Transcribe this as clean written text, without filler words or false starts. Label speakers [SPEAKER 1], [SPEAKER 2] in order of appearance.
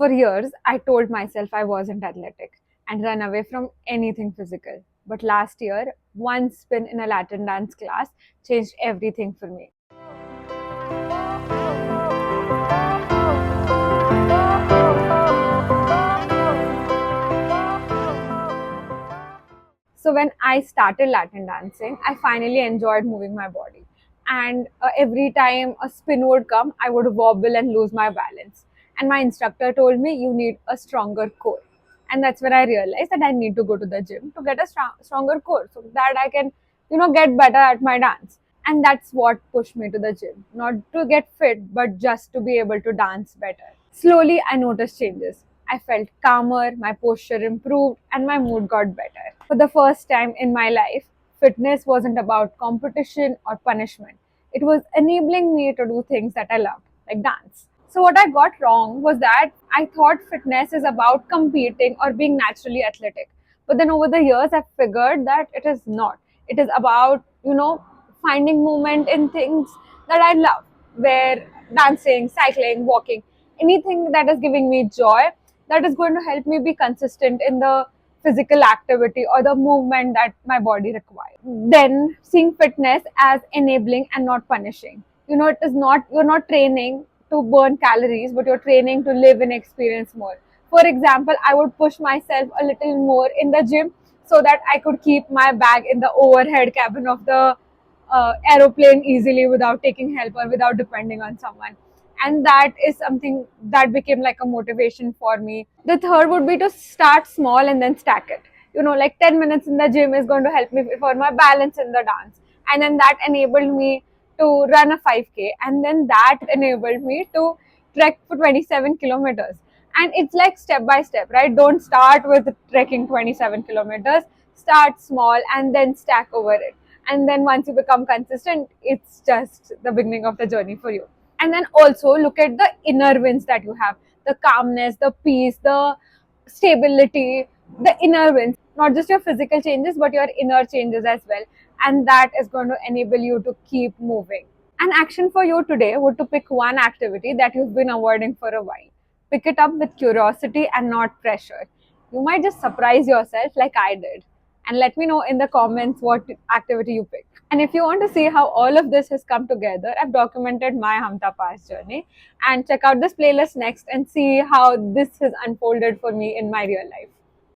[SPEAKER 1] For years, I told myself I wasn't athletic and ran away from anything physical. But last year, one spin in a Latin dance class changed everything for me. So when I started Latin dancing, I finally enjoyed moving my body. And every time a spin would come, I would wobble and lose my balance. And my instructor told me, you need a stronger core. And that's when I realized that I need to go to the gym to get a stronger core so that I can, get better at my dance. And that's what pushed me to the gym. Not to get fit, but just to be able to dance better. Slowly, I noticed changes. I felt calmer, my posture improved, and my mood got better. For the first time in my life, fitness wasn't about competition or punishment. It was enabling me to do things that I loved, like dance. So, what I got wrong was that I thought fitness is about competing or being naturally athletic. But then over the years, I've figured that it is not. It is about, finding movement in things that I love, where dancing, cycling, walking, anything that is giving me joy, that is going to help me be consistent in the physical activity or the movement that my body requires. Then seeing fitness as enabling and not punishing. It is not, you're not training to burn calories, but you're training to live and experience more. For example, I would push myself a little more in the gym so that I could keep my bag in the overhead cabin of the aeroplane easily without taking help or without depending on someone. And that is something that became like a motivation for me. The third would be to start small and then stack it. Like 10 minutes in the gym is going to help me for my balance in the dance. And then that enabled me to run a 5K. And then that enabled me to trek for 27 kilometers. And it's like step by step, right? Don't start with trekking 27 kilometers. Start small and then stack over it. And then once you become consistent, it's just the beginning of the journey for you. And then also look at the inner wins that you have, the calmness, the peace, the stability, the inner wins, not just your physical changes but your inner changes as well. And that is going to enable you to keep moving. An action for you today would to pick one activity that you've been avoiding for a while. Pick it up with curiosity and not pressure. You might just surprise yourself like I did. And let me know in the comments what activity you pick. And if you want to see how all of this has come together, I've documented my Hamta Pass journey. And check out this playlist next and see how this has unfolded for me in my real life.